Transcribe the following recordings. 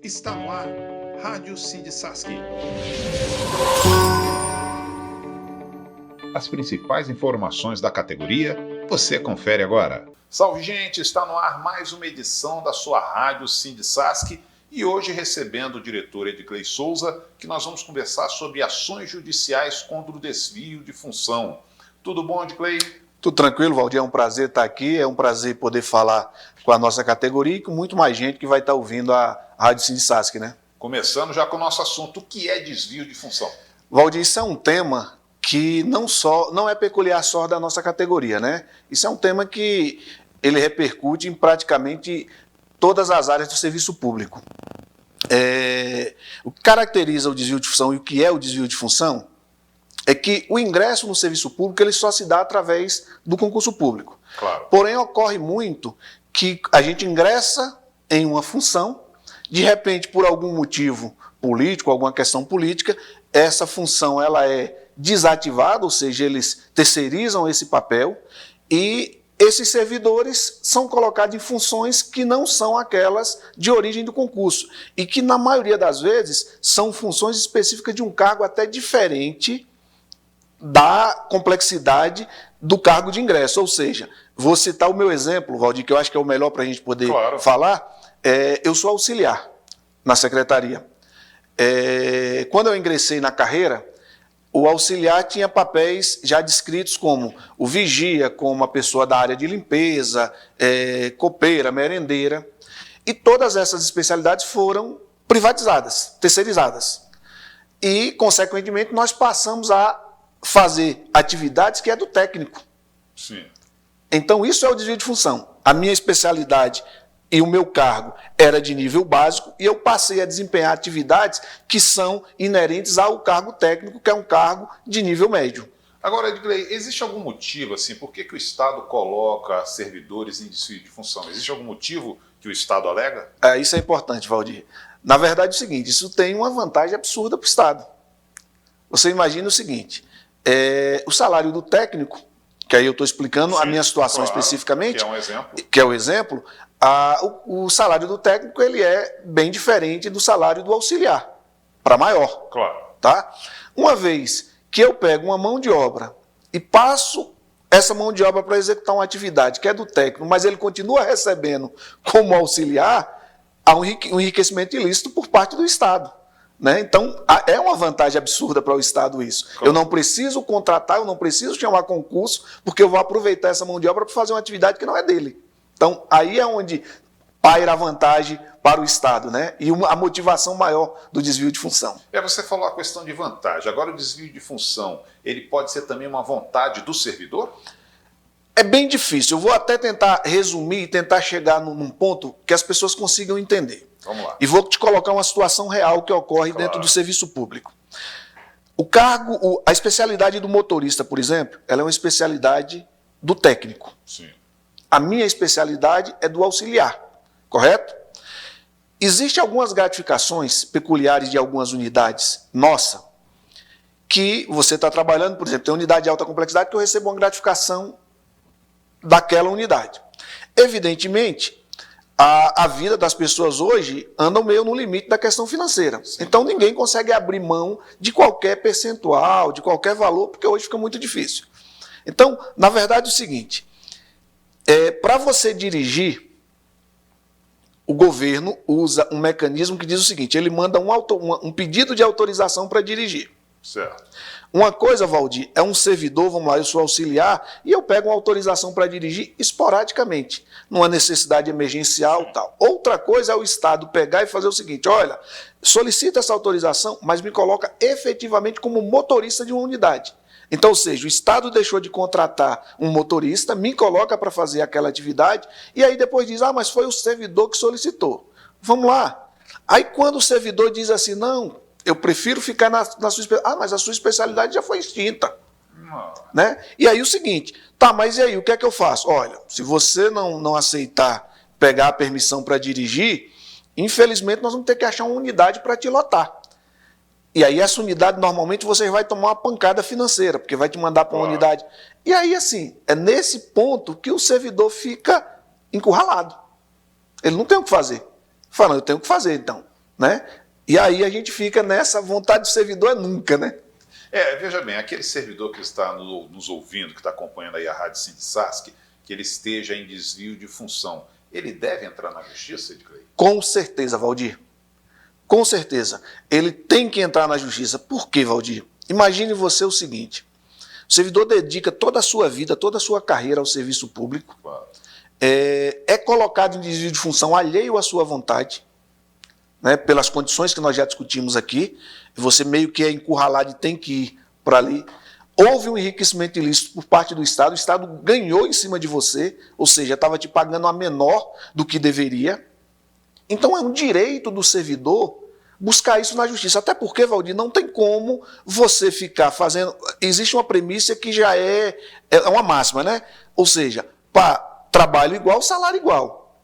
Está no ar, Rádio Sindsask. As principais informações da categoria, você confere agora. Salve, gente! Está no ar mais uma edição da sua Rádio Sindsask e hoje recebendo o diretor Edgley Souza, que nós vamos conversar sobre ações judiciais contra o desvio de função. Tudo bom, Edgley? Tudo tranquilo, Valdir, é um prazer estar aqui, é um prazer poder falar com a nossa categoria e com muito mais gente que vai estar ouvindo a Rádio Sindsask, né? Começando já com o nosso assunto, o que é desvio de função? Valdir, isso é um tema que não é peculiar só da nossa categoria, né? Isso é um tema que ele repercute em praticamente todas as áreas do serviço público. O que caracteriza o desvio de função e o que é o desvio de função é que o ingresso no serviço público ele só se dá através do concurso público. Claro. Porém, ocorre muito que a gente ingressa em uma função, de repente, por algum motivo político, alguma questão política, essa função ela é desativada, ou seja, eles terceirizam esse papel e esses servidores são colocados em funções que não são aquelas de origem do concurso e que, na maioria das vezes, são funções específicas de um cargo até diferente da complexidade do cargo de ingresso. Ou seja, vou citar o meu exemplo, Valdir, que eu acho que é o melhor para a gente poder falar. Eu sou auxiliar na secretaria. Quando eu ingressei na carreira, o auxiliar tinha papéis já descritos como o vigia, como a pessoa da área de limpeza, copeira, merendeira, e todas essas especialidades foram privatizadas, terceirizadas. E, consequentemente, nós passamos a fazer atividades que é do técnico. Sim. Então, isso é o desvio de função. A minha especialidade e o meu cargo era de nível básico e eu passei a desempenhar atividades que são inerentes ao cargo técnico, que é um cargo de nível médio. Agora, Edgley, existe algum motivo, assim, por que o Estado coloca servidores em desvio de função? Existe algum motivo que o Estado alega? Isso é importante, Valdir. Na verdade, é o seguinte, isso tem uma vantagem absurda para o Estado. Você imagina o seguinte, o salário do técnico, que aí eu estou explicando a minha situação especificamente, que é o exemplo, o salário do técnico ele é bem diferente do salário do auxiliar, para maior. Claro. Tá? Uma vez que eu pego uma mão de obra e passo essa mão de obra para executar uma atividade que é do técnico, mas ele continua recebendo como auxiliar, há um enriquecimento ilícito por parte do Estado. Né? Então, é uma vantagem absurda para o Estado isso. Claro. Eu não preciso contratar, eu não preciso chamar concurso, porque eu vou aproveitar essa mão de obra para fazer uma atividade que não é dele. Então, aí é onde paira a vantagem para o Estado, né? E a motivação maior do desvio de função. Você falou a questão de vantagem. Agora, o desvio de função, ele pode ser também uma vontade do servidor? É bem difícil. Eu vou até tentar resumir e tentar chegar num ponto que as pessoas consigam entender. Vamos lá. E vou te colocar uma situação real que ocorre dentro do serviço público. A especialidade do motorista, por exemplo, ela é uma especialidade do técnico. Sim. A minha especialidade é do auxiliar, correto? Existem algumas gratificações peculiares de algumas unidades, nossa, que você está trabalhando, por exemplo, tem unidade de alta complexidade que eu recebo uma gratificação daquela unidade. Evidentemente, a vida das pessoas hoje anda meio no limite da questão financeira. Sim. Então, ninguém consegue abrir mão de qualquer percentual, de qualquer valor, porque hoje fica muito difícil. Então, na verdade, é o seguinte, para você dirigir, o governo usa um mecanismo que diz o seguinte, ele manda um pedido de autorização para dirigir. Certo. Uma coisa, Valdir, é um servidor, vamos lá, eu sou auxiliar, e eu pego uma autorização para dirigir esporadicamente, numa necessidade emergencial e tal. Outra coisa é o Estado pegar e fazer o seguinte, olha, solicita essa autorização, mas me coloca efetivamente como motorista de uma unidade. Então, ou seja, o Estado deixou de contratar um motorista, me coloca para fazer aquela atividade, e aí depois diz, mas foi o servidor que solicitou. Vamos lá. Aí quando o servidor diz assim, não, eu prefiro ficar na sua especialidade. Mas a sua especialidade já foi extinta. Né? E aí o seguinte, mas e aí, o que é que eu faço? Olha, se você não aceitar pegar a permissão para dirigir, infelizmente nós vamos ter que achar uma unidade para te lotar. E aí essa unidade, normalmente, você vai tomar uma pancada financeira, porque vai te mandar para uma unidade. E aí, assim, é nesse ponto que o servidor fica encurralado. Ele não tem o que fazer. Fala, eu tenho o que fazer, então. né? E aí a gente fica nessa vontade do servidor é nunca, né? Veja bem, aquele servidor que está nos ouvindo, que está acompanhando aí a Rádio Sindicasc, que ele esteja em desvio de função, ele deve entrar na justiça, Edclei? Com certeza, Valdir. Com certeza. Ele tem que entrar na justiça. Por quê, Valdir? Imagine você o seguinte: o servidor dedica toda a sua vida, toda a sua carreira ao serviço público, Claro. É colocado em desvio de função alheio à sua vontade, né, pelas condições que nós já discutimos aqui, você meio que é encurralado e tem que ir para ali. Houve um enriquecimento ilícito por parte do Estado, o Estado ganhou em cima de você, ou seja, estava te pagando a menor do que deveria. Então é um direito do servidor buscar isso na justiça. Até porque, Valdir, não tem como você ficar fazendo... Existe uma premissa que já é uma máxima, né? Ou seja, para trabalho igual, salário igual.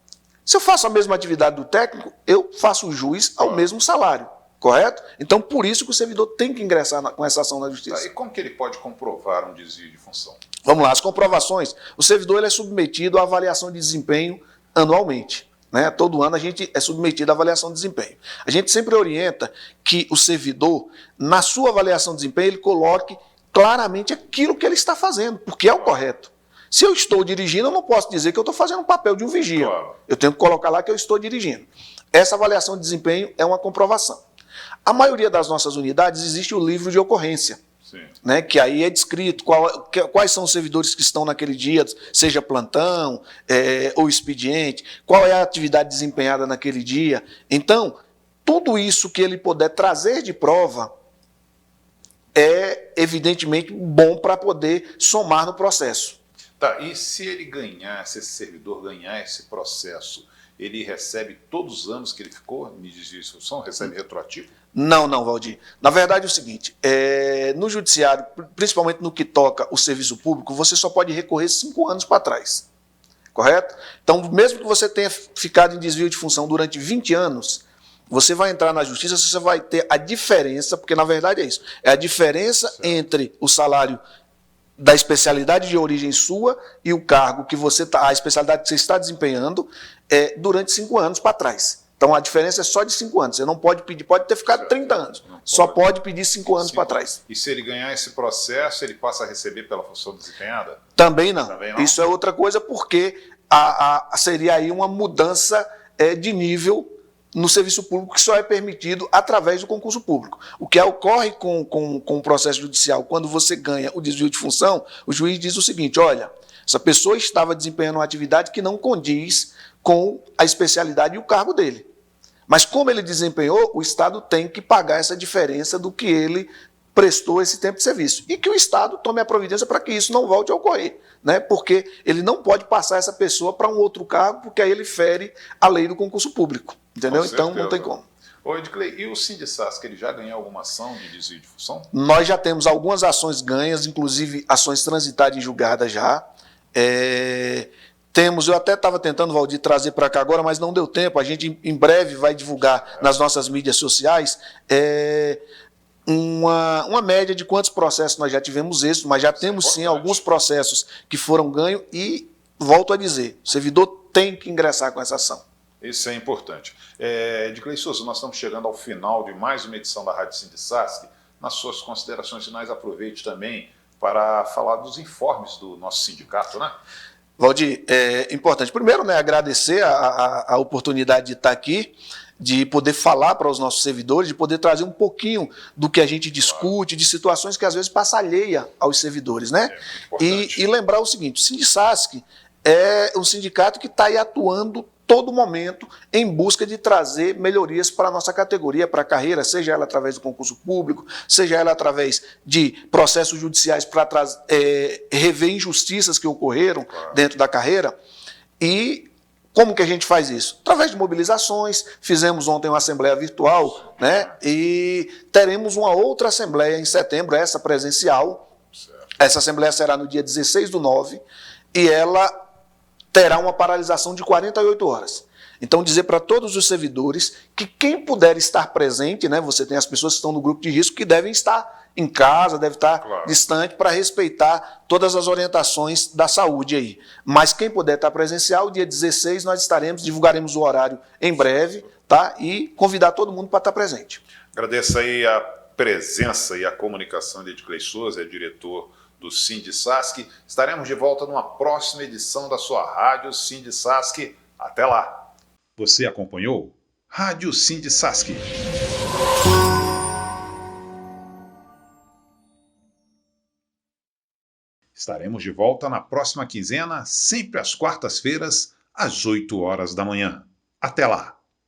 Se eu faço a mesma atividade do técnico, eu faço jus ao mesmo salário. Correto? Então, por isso que o servidor tem que ingressar com essa ação na justiça. E como que ele pode comprovar um desvio de função? Vamos lá, as comprovações. O servidor ele é submetido à avaliação de desempenho anualmente. Né? Todo ano a gente é submetido à avaliação de desempenho. A gente sempre orienta que o servidor, na sua avaliação de desempenho, ele coloque claramente aquilo que ele está fazendo, porque é o correto. Se eu estou dirigindo, eu não posso dizer que eu estou fazendo o papel de um vigia. Claro. Eu tenho que colocar lá que eu estou dirigindo. Essa avaliação de desempenho é uma comprovação. A maioria das nossas unidades existe o livro de ocorrência, né, que aí é descrito quais são os servidores que estão naquele dia, seja plantão ou expediente, qual é a atividade desempenhada naquele dia. Então, tudo isso que ele puder trazer de prova é, evidentemente, bom para poder somar no processo. Tá, e se ele ganhar, se esse servidor ganhar esse processo, ele recebe todos os anos que ele ficou em desvio de função? Recebe retroativo? Não, Valdir. Na verdade é o seguinte, no judiciário, principalmente no que toca o serviço público, você só pode recorrer 5 anos para trás, correto? Então, mesmo que você tenha ficado em desvio de função durante 20 anos, você vai entrar na justiça, você vai ter a diferença, porque na verdade é isso, é a diferença entre o salário da especialidade de origem sua e o cargo que você a especialidade que você está desempenhando durante 5 anos para trás. Então a diferença é só de 5 anos. Você não pode pedir, pode ter ficado 30 anos. Só pode pedir 5 anos para trás. E se ele ganhar esse processo, ele passa a receber pela função desempenhada? Também não. Também não? Isso é outra coisa, porque seria aí uma mudança de nível no serviço público que só é permitido através do concurso público. O que ocorre com o processo judicial, quando você ganha o desvio de função, o juiz diz o seguinte: olha, essa pessoa estava desempenhando uma atividade que não condiz com a especialidade e o cargo dele. Mas como ele desempenhou, o Estado tem que pagar essa diferença do que ele prestou esse tempo de serviço. E que o Estado tome a providência para que isso não volte a ocorrer, né? Porque ele não pode passar essa pessoa para um outro cargo, porque aí ele fere a lei do concurso público. Entendeu? Então não tem como. Ô, Edclei, e o Sindicasc, ele já ganhou alguma ação de desvio de função? Nós já temos algumas ações ganhas, inclusive ações transitadas em julgada já. Eu até estava tentando, Valdir, trazer para cá agora, mas não deu tempo. A gente em breve vai divulgar nas nossas mídias sociais uma média de quantos processos nós já tivemos êxito, mas já temos sim alguns processos que foram ganhos e, volto a dizer, o servidor tem que ingressar com essa ação. Isso é importante. Edclei Souza, nós estamos chegando ao final de mais uma edição da Rádio Sindicasc. Nas suas considerações finais, aproveite também para falar dos informes do nosso sindicato, né? Valdir, é importante. Primeiro, né, agradecer a oportunidade de estar aqui, de poder falar para os nossos servidores, de poder trazer um pouquinho do que a gente discute, de situações que às vezes passa alheia aos servidores, né? E lembrar o seguinte: o Sindicasc é um sindicato que está aí atuando todo momento em busca de trazer melhorias para a nossa categoria, para a carreira, seja ela através do concurso público, seja ela através de processos judiciais para rever injustiças que ocorreram dentro da carreira. E como que a gente faz isso? Através de mobilizações. Fizemos ontem uma assembleia virtual, né? E teremos uma outra assembleia em setembro, essa presencial. Essa assembleia será no dia 16/9 e ela terá uma paralisação de 48 horas. Então, dizer para todos os servidores que quem puder estar presente, né, você tem as pessoas que estão no grupo de risco que devem estar em casa, devem estar distante para respeitar todas as orientações da saúde aí. Mas quem puder estar presencial, dia 16 nós divulgaremos o horário em breve, tá? E convidar todo mundo para estar presente. Agradeço aí a presença e a comunicação de Edclei Souza, diretor do Sindisasc. Estaremos de volta numa próxima edição da sua rádio Sindisasc. Até lá! Você acompanhou Rádio Sindisasc. Estaremos de volta na próxima quinzena, sempre às quartas-feiras, às 8 horas da manhã. Até lá!